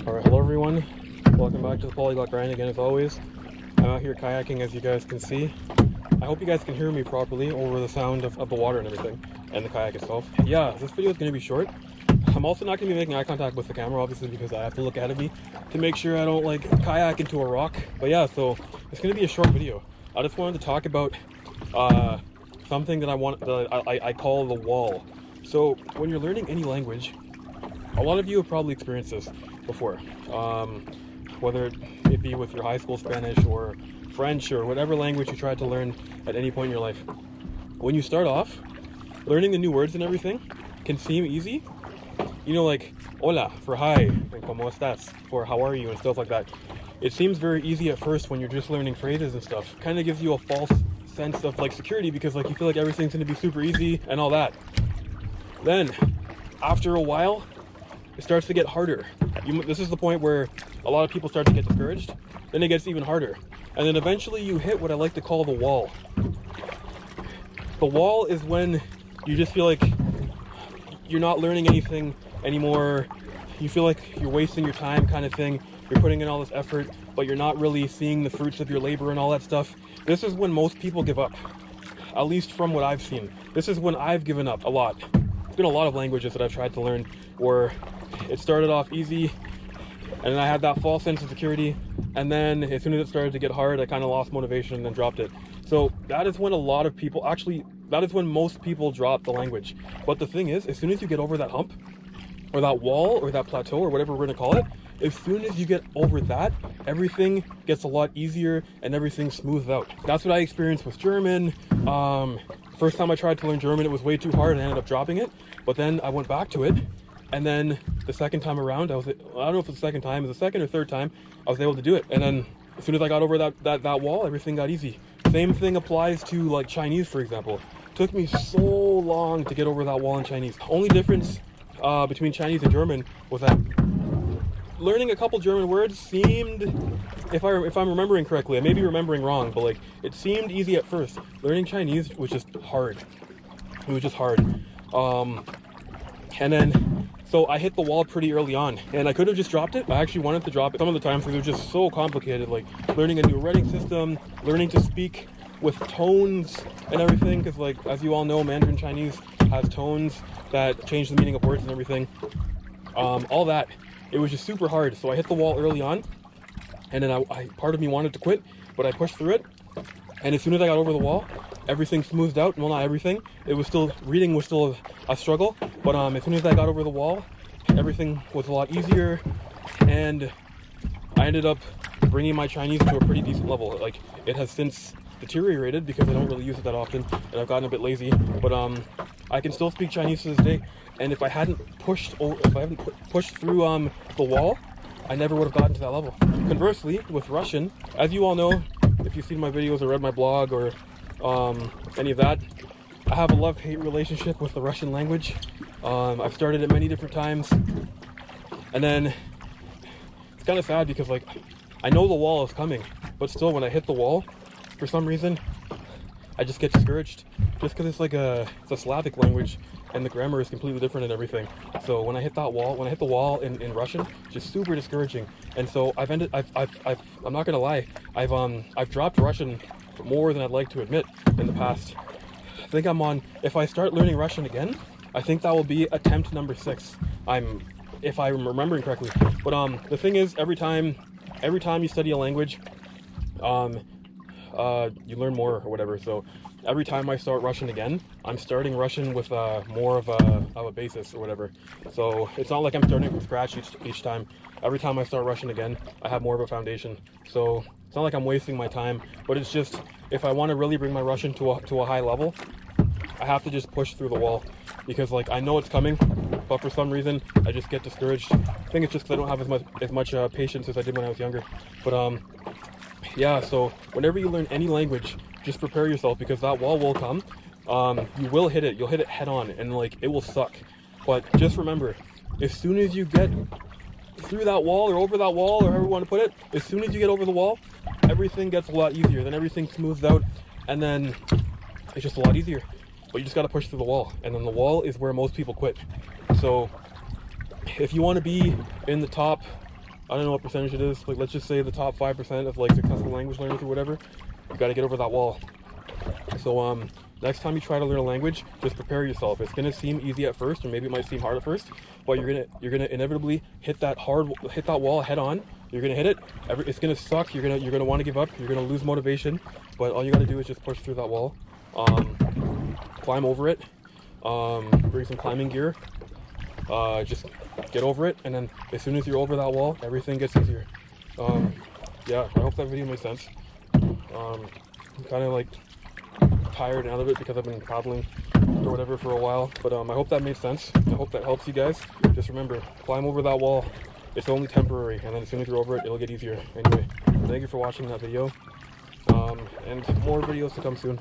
Alright, hello everyone. Welcome back to the Polyglot grind again as always. I'm out here kayaking as you guys can see. I hope you guys can hear me properly over the sound of the water and everything, and the kayak itself. Yeah, this video is going to be short. I'm also not going to be making eye contact with the camera, obviously, because I have to look ahead of me to make sure I don't like kayak into a rock. But yeah, so it's going to be a short video. I just wanted to talk about something that I call the wall. So when you're learning any language, a lot of you have probably experienced this before, whether it be with your high school Spanish or French or whatever language you tried to learn at any point in your life. When you start off, learning the new words and everything can seem easy. You know, like hola for hi and como estás for how are you and stuff like that. It seems very easy at first when you're just learning phrases and stuff. Kind of gives you a false sense of like security because like you feel like everything's going to be super easy and all that. Then after a while, it starts to get harder. This is the point where a lot of people start to get discouraged. Then it gets even harder. And then eventually you hit what I like to call the wall. The wall is when you just feel like you're not learning anything anymore. You feel like you're wasting your time kind of thing. You're putting in all this effort, but you're not really seeing the fruits of your labor and all that stuff. This is when most people give up, at least from what I've seen. This is when I've given up a lot. There's been a lot of languages that I've tried to learn where it started off easy, and then I had that false sense of security, and then as soon as it started to get hard, I kind of lost motivation and then dropped it. So that is when a lot of people, actually, that is when most people drop the language. But the thing is, as soon as you get over that hump, or that wall, or that plateau, or whatever we're gonna call it, as soon as you get over that, everything gets a lot easier and everything smooths out. That's what I experienced with German. First time I tried to learn German, it was way too hard and I ended up dropping it. But then I went back to it. And then the second time around, I don't know if it's the second time, it was the second or third time, I was able to do it. And then as soon as I got over that wall, everything got easy. Same thing applies to like Chinese, for example. It took me so long to get over that wall in Chinese. Only difference between Chinese and German was that learning a couple German words seemed, if I'm remembering correctly, I may be remembering wrong, but like it seemed easy at first. Learning Chinese was just hard. It was just hard. And then, so I hit the wall pretty early on, and I could have just dropped it. I actually wanted to drop it some of the times because it was just so complicated, like learning a new writing system, learning to speak with tones and everything, because like, as you all know, Mandarin Chinese has tones that change the meaning of words and everything. All that, it was just super hard. So I hit the wall early on, and then part of me wanted to quit, but I pushed through it. And as soon as I got over the wall, everything smoothed out. Well, not everything. It was still, reading was still a struggle. But as soon as I got over the wall, everything was a lot easier. And I ended up bringing my Chinese to a pretty decent level. Like, it has since deteriorated because I don't really use it that often. And I've gotten a bit lazy. But I can still speak Chinese to this day. And if I hadn't pushed through the wall, I never would have gotten to that level. Conversely, with Russian, as you all know, if you've seen my videos or read my blog or any of that, I have a love-hate relationship with the Russian language. I've started it many different times, and then it's kind of sad because like I know the wall is coming, but still when I hit the wall, for some reason, I just get discouraged just because it's a Slavic language and the grammar is completely different and everything. So when I hit the wall in Russian, just super discouraging. And so I'm not gonna lie, I've dropped Russian more than I'd like to admit in the past. I think if I start learning Russian again, I think that will be attempt number 6. If I'm remembering correctly. But the thing is, every time you study a language, you learn more or whatever. So every time I start Russian again, I'm starting Russian with more of a basis or whatever. So it's not like I'm starting from scratch each time. Every time I start Russian again, I have more of a foundation. So it's not like I'm wasting my time, but it's just, if I want to really bring my Russian to a high level, I have to just push through the wall, because like I know it's coming, but for some reason I just get discouraged. I think it's just because I don't have as much patience as I did when I was younger. But yeah, so whenever you learn any language, just prepare yourself, because that wall will come. You will hit it. You'll hit it head on, and like it will suck. But just remember, as soon as you get through that wall or over that wall, or however you want to put it, as soon as you get over the wall, everything gets a lot easier. Then everything smooths out, and then it's just a lot easier. But you just got to push through the wall, and then the wall is where most people quit. So if you want to be in the top I don't know what percentage it is. Like, let's just say the top 5% of like successful language learners or whatever. You got to get over that wall. So next time you try to learn a language, just prepare yourself. It's gonna seem easy at first, or maybe it might seem hard at first, but you're gonna inevitably hit that wall head on. You're gonna hit it. It's gonna suck. You're gonna want to give up. You're gonna lose motivation. But all you gotta do is just push through that wall. Climb over it. Bring some climbing gear. Just get over it, and then as soon as you're over that wall, everything gets easier. Yeah, I hope that video made sense. I'm kind of like tired and out of it because I've been paddling or whatever for a while, but I hope that made sense. I hope that helps you guys. Just remember, climb over that wall. It's only temporary, and then as soon as you're over it, it'll get easier. Anyway, thank you for watching that video, and more videos to come soon.